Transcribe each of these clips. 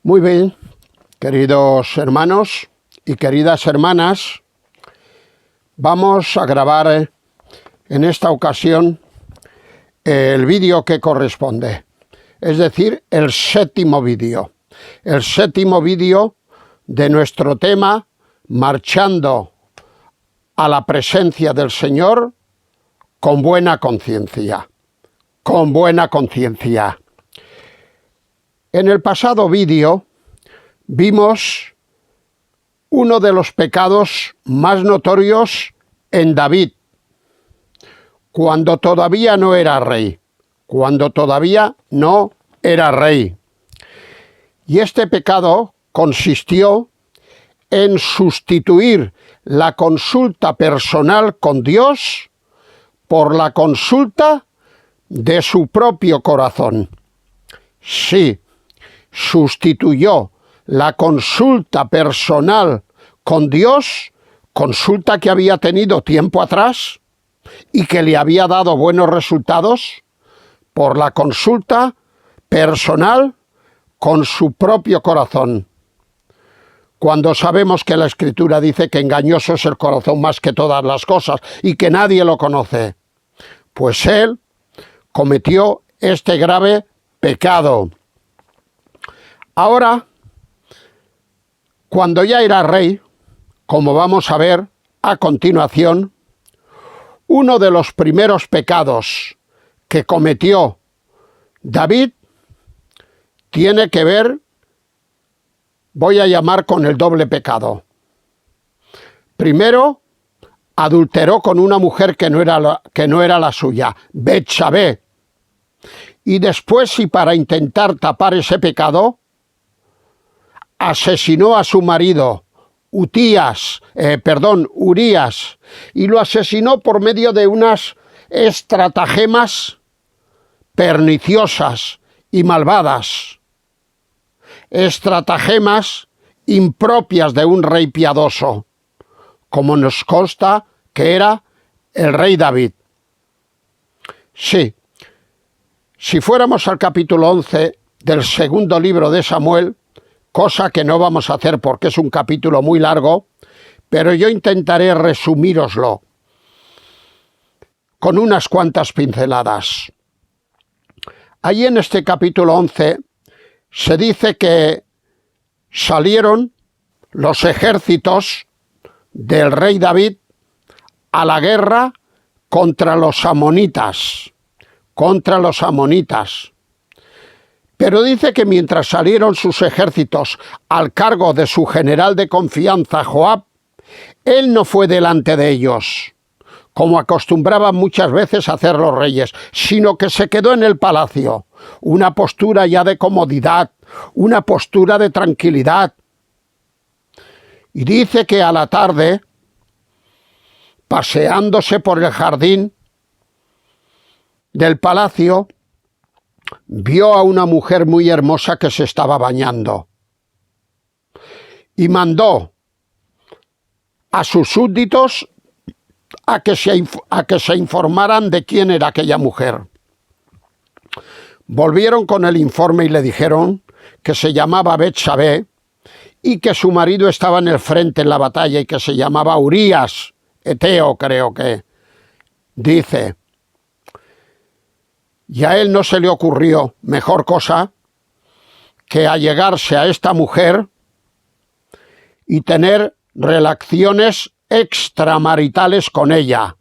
Muy bien, queridos hermanos y queridas hermanas, vamos a grabar en esta ocasión el vídeo que corresponde, es decir, el séptimo vídeo de nuestro tema Marchando a la presencia del Señor con buena conciencia. En el pasado vídeo vimos uno de los pecados más notorios en David, cuando todavía no era rey. Y este pecado consistió en sustituir la consulta personal con Dios por la consulta de su propio corazón. Sí, sustituyó la consulta personal con Dios, consulta que había tenido tiempo atrás y que le había dado buenos resultados, por la consulta personal con su propio corazón. Cuando sabemos que la Escritura dice que engañoso es el corazón más que todas las cosas y que nadie lo conoce, pues él cometió este grave pecado. Ahora, cuando ya era rey, como vamos a ver a continuación, uno de los primeros pecados que cometió David tiene que ver, voy a llamar, con el doble pecado. Primero, adulteró con una mujer que no era la suya, Betsabé. Y después, y para intentar tapar ese pecado, asesinó a su marido, Urías, y lo asesinó por medio de unas estratagemas perniciosas y malvadas, estratagemas impropias de un rey piadoso, como nos consta que era el rey David. Sí, si fuéramos al capítulo 11 del segundo libro de Samuel, cosa que no vamos a hacer porque es un capítulo muy largo, pero yo intentaré resumíroslo con unas cuantas pinceladas. Allí en este capítulo 11 se dice que salieron los ejércitos del rey David a la guerra contra los amonitas. Pero dice que mientras salieron sus ejércitos al cargo de su general de confianza, Joab, él no fue delante de ellos, como acostumbraban muchas veces a hacer los reyes, sino que se quedó en el palacio, una postura ya de comodidad, una postura de tranquilidad. Y dice que a la tarde, paseándose por el jardín del palacio, vio a una mujer muy hermosa que se estaba bañando y mandó a sus súbditos a que se informaran de quién era aquella mujer. Volvieron con el informe y le dijeron que se llamaba Betsabé y que su marido estaba en el frente en la batalla y que se llamaba Urías, Eteo, creo que dice. Y a él no se le ocurrió mejor cosa que allegarse a esta mujer y tener relaciones extramaritales con ella.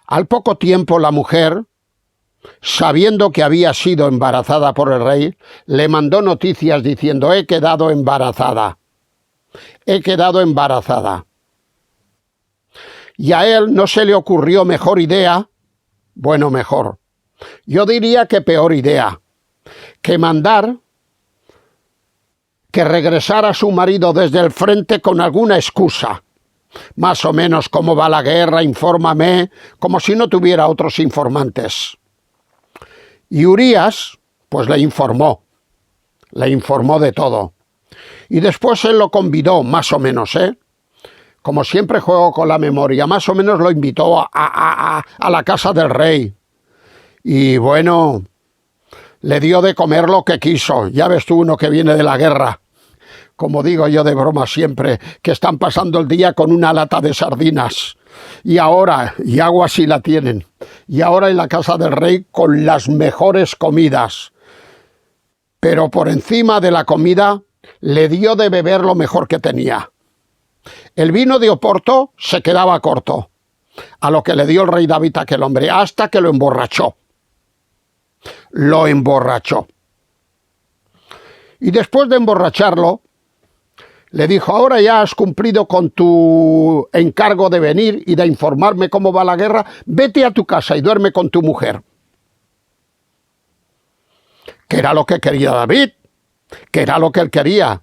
Al poco tiempo la mujer, sabiendo que había sido embarazada por el rey, le mandó noticias diciendo: he quedado embarazada. Y a él no se le ocurrió mejor idea, yo diría que peor idea, que mandar que regresara su marido desde el frente con alguna excusa. Más o menos: cómo va la guerra, infórmame, como si no tuviera otros informantes. Y Urías, pues le informó de todo. Y después él lo convidó, más o menos, como siempre juego con la memoria, más o menos lo invitó a la casa del rey. Y bueno, le dio de comer lo que quiso. Ya ves tú, uno que viene de la guerra, como digo yo de broma siempre, que están pasando el día con una lata de sardinas. Y ahora, y agua sí la tienen, y ahora en la casa del rey con las mejores comidas. Pero por encima de la comida le dio de beber lo mejor que tenía. El vino de Oporto se quedaba corto a lo que le dio el rey David a aquel hombre, hasta que lo emborrachó. Lo emborrachó. Y después de emborracharlo, le dijo: ahora ya has cumplido con tu encargo de venir y de informarme cómo va la guerra, vete a tu casa y duerme con tu mujer. Que era lo que quería David, que era lo que él quería.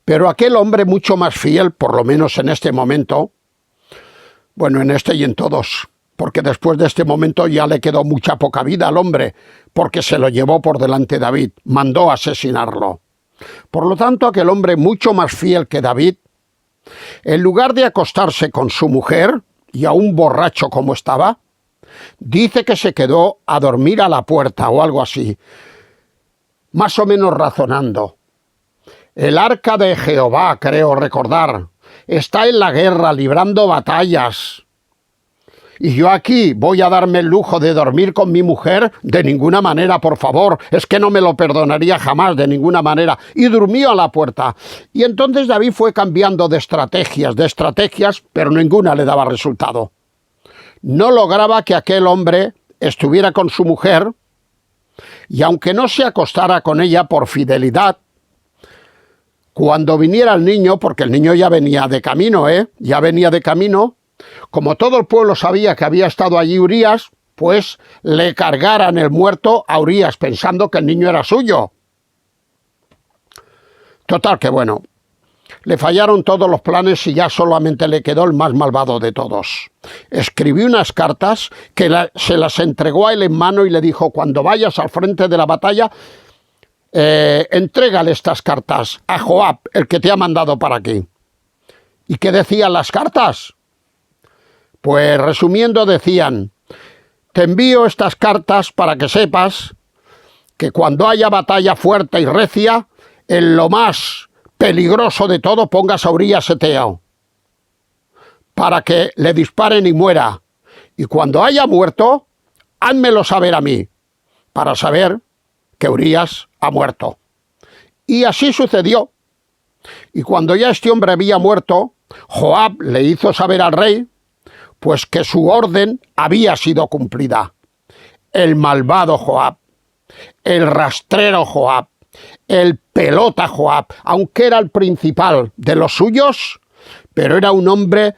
Pero aquel hombre mucho más fiel, por lo menos en este momento, bueno, en este y en todos, porque después de este momento ya le quedó mucha poca vida al hombre, porque se lo llevó por delante David, mandó asesinarlo. Por lo tanto, aquel hombre mucho más fiel que David, en lugar de acostarse con su mujer, y aún borracho como estaba, dice que se quedó a dormir a la puerta o algo así, más o menos razonando. El arca de Jehová, creo recordar, está en la guerra librando batallas. Y yo aquí voy a darme el lujo de dormir con mi mujer, de ninguna manera, por favor, es que no me lo perdonaría jamás, de ninguna manera. Y durmió a la puerta. Y entonces David fue cambiando de estrategias, pero ninguna le daba resultado. No lograba que aquel hombre estuviera con su mujer, y aunque no se acostara con ella por fidelidad, cuando viniera el niño, porque el niño ya venía de camino, como todo el pueblo sabía que había estado allí Urías, pues le cargaran el muerto a Urías, pensando que el niño era suyo. Total que bueno, le fallaron todos los planes y ya solamente le quedó el más malvado de todos. Escribió unas cartas que se las entregó a él en mano y le dijo: cuando vayas al frente de la batalla, entrégale estas cartas a Joab, el que te ha mandado para aquí. ¿Y qué decían las cartas? Pues resumiendo decían: te envío estas cartas para que sepas que cuando haya batalla fuerte y recia, en lo más peligroso de todo pongas a Urías Eteo, para que le disparen y muera. Y cuando haya muerto, házmelo saber a mí, para saber que Urías ha muerto. Y así sucedió. Y cuando ya este hombre había muerto, Joab le hizo saber al rey pues que su orden había sido cumplida. El malvado Joab, el rastrero Joab, el pelota Joab, aunque era el principal de los suyos, pero era un hombre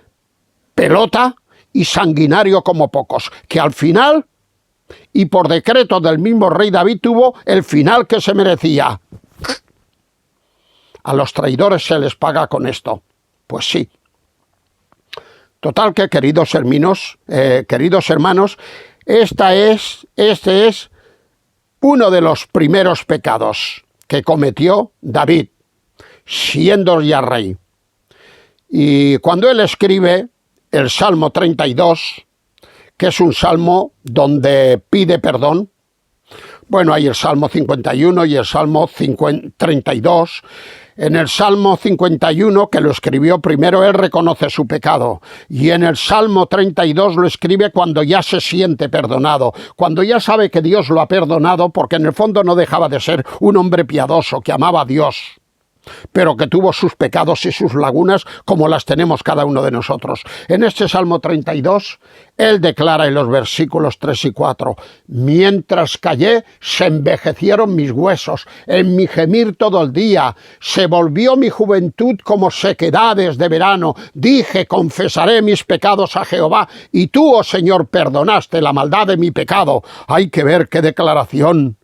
pelota y sanguinario como pocos, que al final, y por decreto del mismo rey David, tuvo el final que se merecía. A los traidores se les paga con esto. Pues sí. Total que, queridos hermanos, este es uno de los primeros pecados que cometió David, siendo ya rey. Y cuando él escribe el Salmo 32, que es un salmo donde pide perdón, bueno, hay el Salmo 51 y el Salmo 32. En el Salmo 51, que lo escribió primero, él reconoce su pecado. Y en el Salmo 32 lo escribe cuando ya se siente perdonado, cuando ya sabe que Dios lo ha perdonado, porque en el fondo no dejaba de ser un hombre piadoso que amaba a Dios, pero que tuvo sus pecados y sus lagunas como las tenemos cada uno de nosotros. En este Salmo 32, él declara en los versículos 3 y 4, mientras callé, se envejecieron mis huesos, en mi gemir todo el día, se volvió mi juventud como sequedades de verano, dije, confesaré mis pecados a Jehová, y tú, oh Señor, perdonaste la maldad de mi pecado. Hay que ver qué declaración.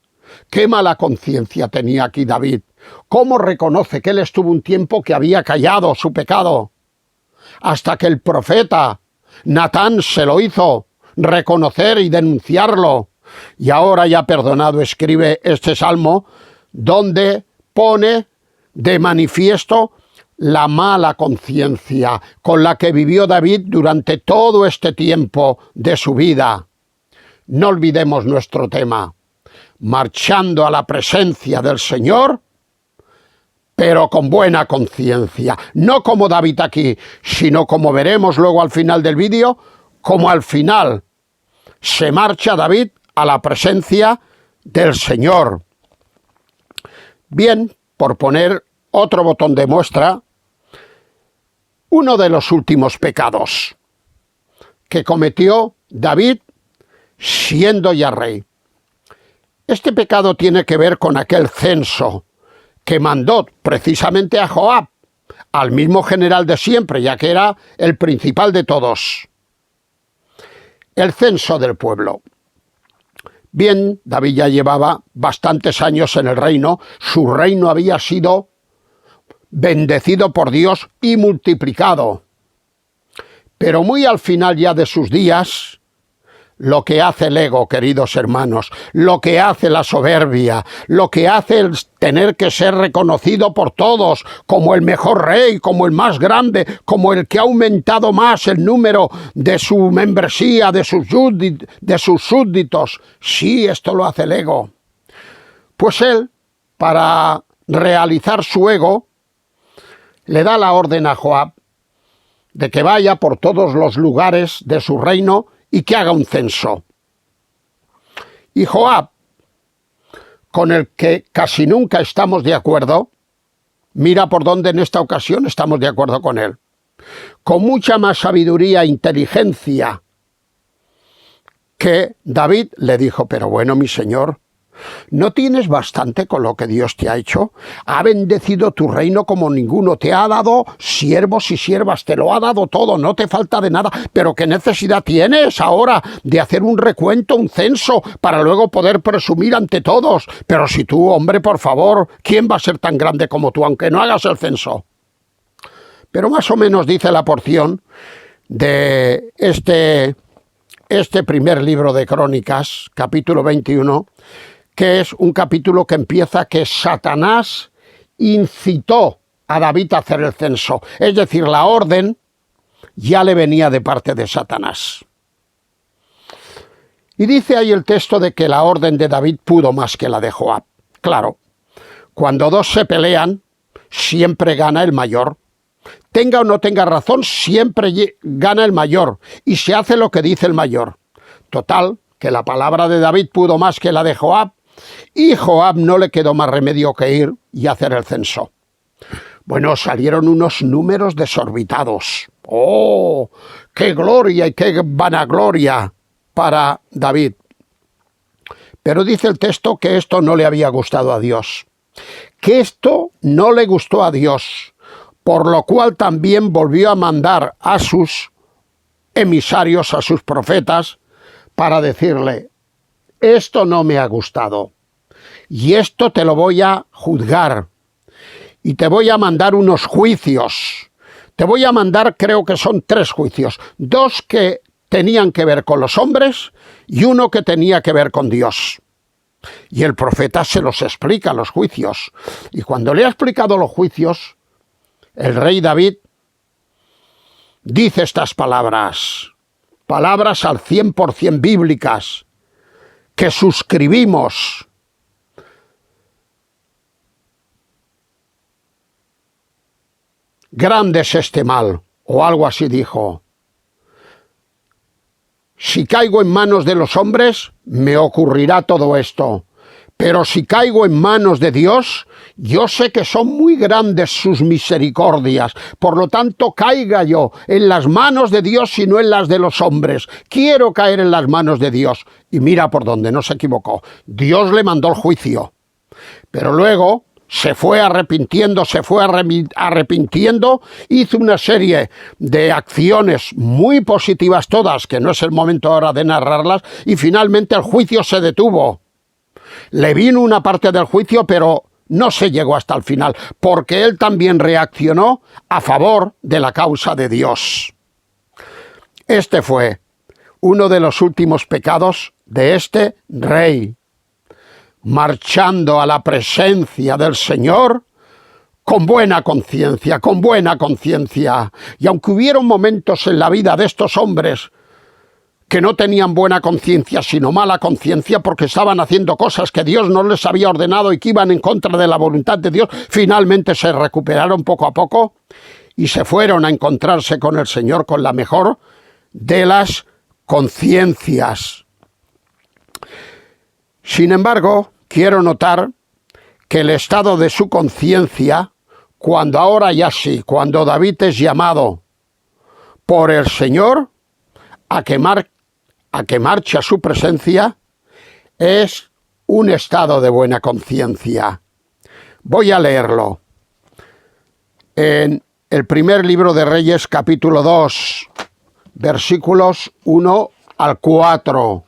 Qué mala conciencia tenía aquí David. ¿Cómo reconoce que él estuvo un tiempo que había callado su pecado? Hasta que el profeta Natán se lo hizo reconocer y denunciarlo. Y ahora ya perdonado escribe este salmo donde pone de manifiesto la mala conciencia con la que vivió David durante todo este tiempo de su vida. No olvidemos nuestro tema. marchando a la presencia del Señor, pero con buena conciencia. No como David aquí, sino como veremos luego al final del vídeo, como al final se marcha David a la presencia del Señor. Bien, por poner otro botón de muestra, uno de los últimos pecados que cometió David siendo ya rey. Este pecado tiene que ver con aquel censo que mandó precisamente a Joab, al mismo general de siempre, ya que era el principal de todos. El censo del pueblo. Bien, David ya llevaba bastantes años en el reino, su reino había sido bendecido por Dios y multiplicado. Pero muy al final ya de sus días, lo que hace el ego, queridos hermanos, lo que hace la soberbia, lo que hace el tener que ser reconocido por todos como el mejor rey, como el más grande, como el que ha aumentado más el número de su membresía, de sus súbditos. Sí, esto lo hace el ego. Pues él, para realizar su ego, le da la orden a Joab de que vaya por todos los lugares de su reino y que haga un censo. Y Joab, con el que casi nunca estamos de acuerdo, mira por dónde en esta ocasión estamos de acuerdo con él. Con mucha más sabiduría e inteligencia que David, le dijo: pero bueno, mi señor, ¿no tienes bastante con lo que Dios te ha hecho? Ha bendecido tu reino como ninguno, te ha dado siervos y siervas, te lo ha dado todo, no te falta de nada, pero ¿qué necesidad tienes ahora de hacer un recuento, un censo, para luego poder presumir ante todos? Pero si tú, hombre, por favor, ¿quién va a ser tan grande como tú, aunque no hagas el censo? Pero más o menos dice la porción de este primer libro de Crónicas, capítulo 21, que es un capítulo que empieza que Satanás incitó a David a hacer el censo. Es decir, la orden ya le venía de parte de Satanás. Y dice ahí el texto de que la orden de David pudo más que la de Joab. Claro, cuando dos se siempre gana el mayor. Tenga o no tenga razón, siempre gana el mayor y se hace lo que dice el mayor. Total, que la palabra de David pudo más que la de Joab, y Joab no le quedó más remedio que ir y hacer el censo. Bueno, salieron unos números desorbitados. ¡Oh! ¡Qué gloria y qué vanagloria para David! Pero dice el texto que esto no le había gustado a Dios. Que esto no le gustó a Dios, por lo cual también volvió a mandar a sus emisarios, a sus profetas, para decirle: esto no me ha gustado, y esto te lo voy a juzgar, y te voy a mandar unos juicios. Te voy a mandar, creo que son 3 juicios, 2 que tenían que ver con los hombres y uno que tenía que ver con Dios. Y el profeta se los explica, los juicios. Y cuando le ha explicado los juicios, el rey David dice estas palabras al 100% bíblicas, que suscribimos. Grande es este mal, o algo así dijo. Si caigo en manos de los hombres, me ocurrirá todo esto. Pero si caigo en manos de Dios, yo sé que son muy grandes sus misericordias. Por lo tanto, caiga yo en las manos de Dios y no en las de los hombres. Quiero caer en las manos de Dios. Y mira por dónde, no se equivocó. Dios le mandó el juicio. Pero luego se fue arrepintiendo, hizo una serie de acciones muy positivas todas, que no es el momento ahora de narrarlas, y finalmente el juicio se detuvo. Le vino una parte del juicio, pero no se llegó hasta el final, porque él también reaccionó a favor de la causa de Dios. Este fue uno de los últimos pecados de este rey, marchando a la presencia del Señor con buena conciencia, con buena conciencia. Y aunque hubieron momentos en la vida de estos hombres que no tenían buena conciencia, sino mala conciencia, porque estaban haciendo cosas que Dios no les había ordenado y que iban en contra de la voluntad de Dios, finalmente se recuperaron poco a poco y se fueron a encontrarse con el Señor con la mejor de las conciencias. Sin embargo, quiero notar que el estado de su conciencia, cuando ahora ya sí, cuando David es llamado por el Señor a que marche a su presencia, es un estado de buena conciencia. Voy a leerlo. En el primer libro de Reyes, capítulo 2, versículos 1 al 4.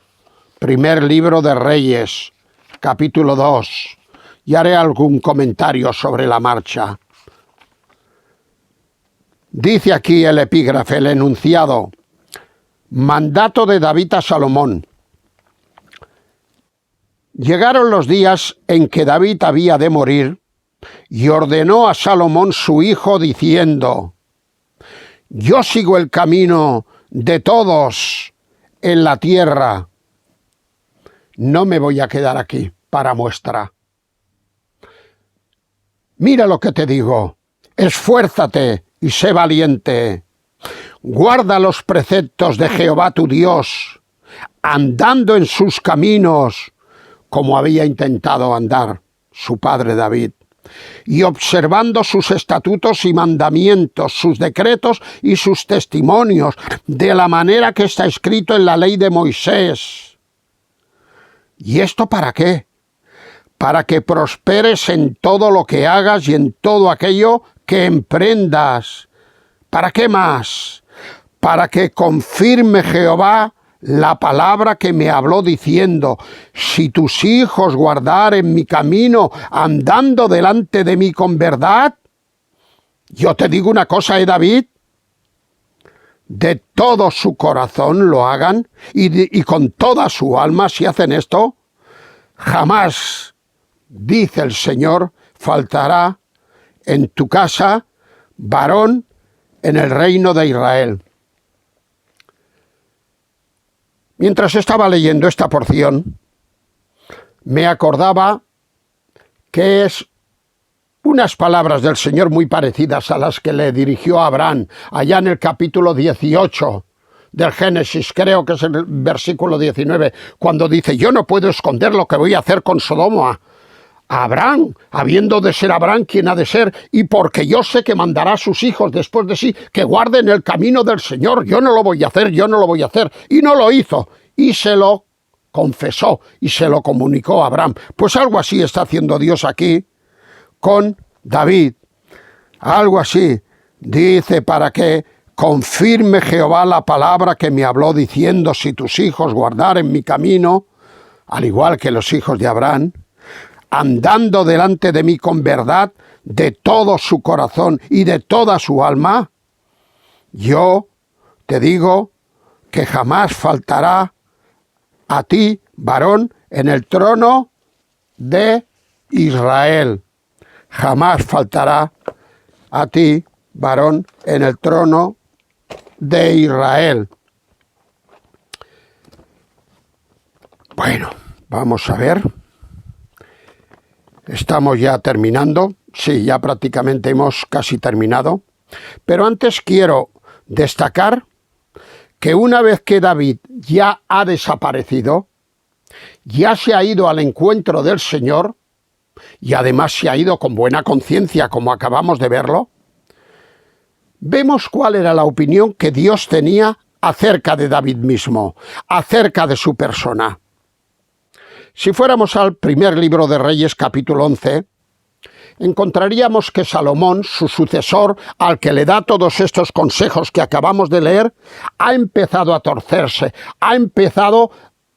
Primer libro de Reyes, capítulo 2. Y haré algún comentario sobre la marcha. Dice aquí el epígrafe, el enunciado: mandato de David a Salomón. Llegaron los días en que David había de morir, y ordenó a Salomón su hijo, diciendo: yo sigo el camino de todos en la tierra. No me voy a quedar aquí para muestra. Mira lo que te digo, esfuérzate y sé valiente. Guarda los preceptos de Jehová tu Dios, andando en sus caminos, como había intentado andar su padre David, y observando sus estatutos y mandamientos, sus decretos y sus testimonios, de la manera que está escrito en la ley de Moisés. ¿Y esto para qué? Para que prosperes en todo lo que hagas y en todo aquello que emprendas. ¿Para qué más? Para que confirme Jehová la palabra que me habló diciendo: si tus hijos guardaren mi camino, andando delante de mí con verdad. Yo te digo una cosa, David, de todo su corazón lo hagan y con toda su alma, si hacen esto, jamás, dice el Señor, faltará en tu casa varón en el reino de Israel. Mientras estaba leyendo esta porción, me acordaba que es unas palabras del Señor muy parecidas a las que le dirigió a Abraham, allá en el capítulo 18 del Génesis, creo que es el versículo 19, cuando dice: yo no puedo esconder lo que voy a hacer con Sodoma. A Abraham, habiendo de ser Abraham quien ha de ser, y porque yo sé que mandará a sus hijos después de sí, que guarden el camino del Señor. Yo no lo voy a hacer, yo no lo voy a hacer. Y no lo hizo, y se lo confesó, y se lo comunicó a Abraham. Pues algo así está haciendo Dios aquí con David. Algo así. Dice: para que confirme Jehová la palabra que me habló diciendo: si tus hijos guardaren mi camino, al igual que los hijos de Abraham, andando delante de mí con verdad de todo su corazón y de toda su alma, yo te digo que jamás faltará a ti varón en el trono de Israel. Jamás faltará a ti varón en el trono de Israel. Bueno, vamos a ver. Estamos ya terminando. Sí, ya prácticamente hemos casi terminado. Pero antes quiero destacar que una vez que David ya ha desaparecido, ya se ha ido al encuentro del Señor, y además se ha ido con buena conciencia, como acabamos de verlo, vemos cuál era la opinión que Dios tenía acerca de David mismo, acerca de su persona. Si fuéramos al primer libro de Reyes, capítulo 11, encontraríamos que Salomón, su sucesor, al que le da todos estos consejos que acabamos de leer, ha empezado a torcerse, ha empezado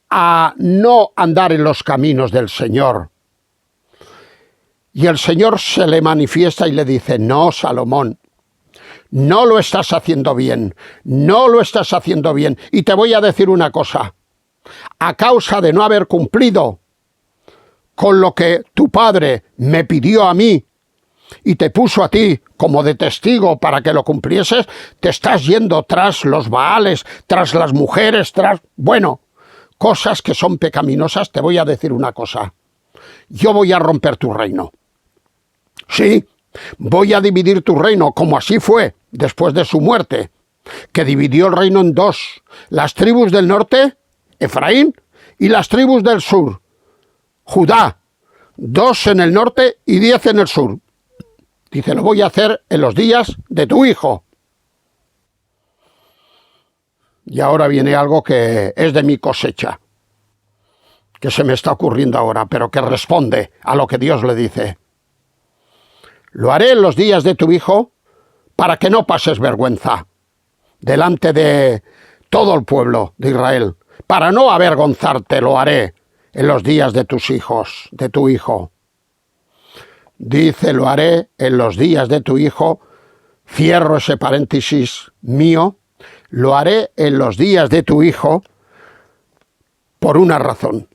a no andar en los caminos del Señor. Y el Señor se le manifiesta y le dice: no, Salomón, no lo estás haciendo bien, no lo estás haciendo bien. Y te voy a decir una cosa: a causa de no haber cumplido con lo que tu padre me pidió a mí, y te puso a ti como de testigo para que lo cumplieses, te estás yendo tras los Baales, tras las mujeres, bueno, cosas que son pecaminosas. Te voy a decir una cosa. Yo voy a romper tu reino. Sí, voy a dividir tu reino, como así fue después de su muerte, que dividió el reino en dos. Las tribus del norte, Efraín, y las tribus del sur, Judá. 2 en el norte y 10 en el sur. Dice, lo voy a hacer en los días de tu hijo. Y ahora viene algo que es de mi cosecha, que se me está ocurriendo ahora, pero que responde a lo que Dios le dice. Lo haré en los días de tu hijo para que no pases vergüenza delante de todo el pueblo de Israel. Para no avergonzarte lo haré en los días de tus hijos, de tu hijo. Dice, lo haré en los días de tu hijo, cierro ese paréntesis mío, lo haré en los días de tu hijo por una razón.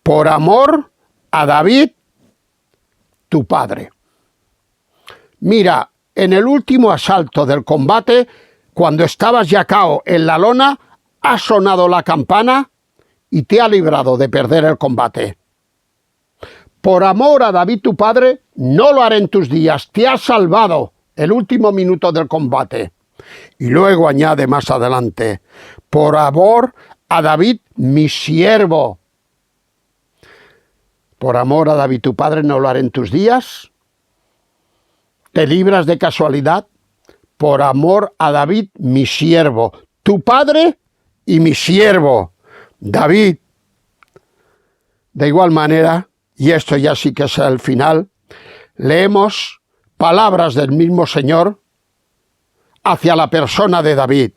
Por amor a David, tu padre. Mira, en el último asalto del combate, cuando estabas ya cao en la lona, ha sonado la campana y te ha librado de perder el combate. Por amor a David tu padre, no lo haré en tus días, te ha salvado el último minuto del combate. Y luego añade más adelante, por amor a David mi siervo. Por amor a David tu padre, no lo haré en tus días. ¿Te libras de casualidad? Por amor a David mi siervo, tu padre y mi siervo, David. De igual manera, y esto ya sí que es el final, leemos palabras del mismo Señor hacia la persona de David.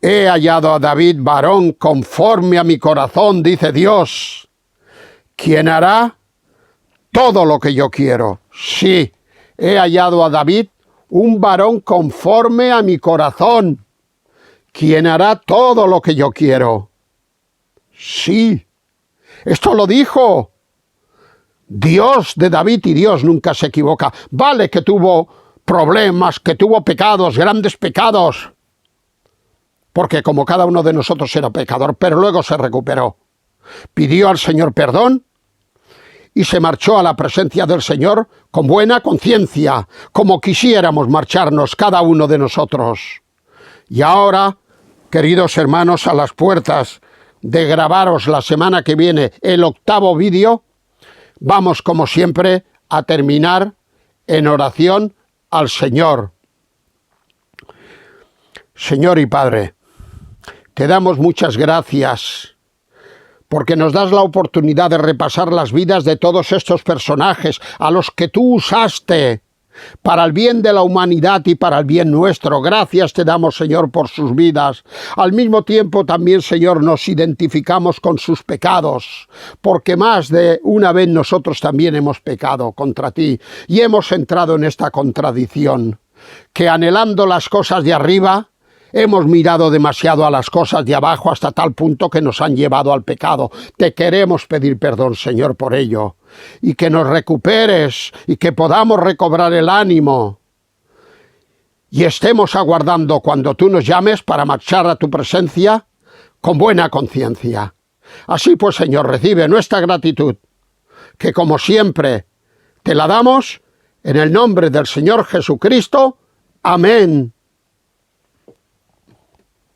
He hallado a David varón conforme a mi corazón, dice Dios, quien hará todo lo que yo quiero. Sí, he hallado a David un varón conforme a mi corazón, quien hará todo lo que yo quiero. Sí, esto lo dijo Dios de David, y Dios nunca se equivoca. Vale que tuvo problemas, que tuvo pecados, grandes pecados, porque como cada uno de nosotros era pecador, pero luego se recuperó. Pidió al Señor perdón y se marchó a la presencia del Señor con buena conciencia, como quisiéramos marcharnos cada uno de nosotros. Y ahora, queridos hermanos, a las puertas de grabaros la semana que viene el 8º vídeo, vamos como siempre a terminar en oración al Señor. Señor y Padre, te damos muchas gracias porque nos das la oportunidad de repasar las vidas de todos estos personajes a los que tú usaste para el bien de la humanidad y para el bien nuestro. Gracias te damos, Señor, por sus vidas. Al mismo tiempo también, Señor, nos identificamos con sus pecados, porque más de una vez nosotros también hemos pecado contra ti y hemos entrado en esta contradicción, que anhelando las cosas de arriba, hemos mirado demasiado a las cosas de abajo hasta tal punto que nos han llevado al pecado. Te queremos pedir perdón, Señor, por ello, y que nos recuperes y que podamos recobrar el ánimo y estemos aguardando cuando tú nos llames para marchar a tu presencia con buena conciencia. Así pues, Señor, recibe nuestra gratitud, que como siempre te la damos en el nombre del Señor Jesucristo. Amén.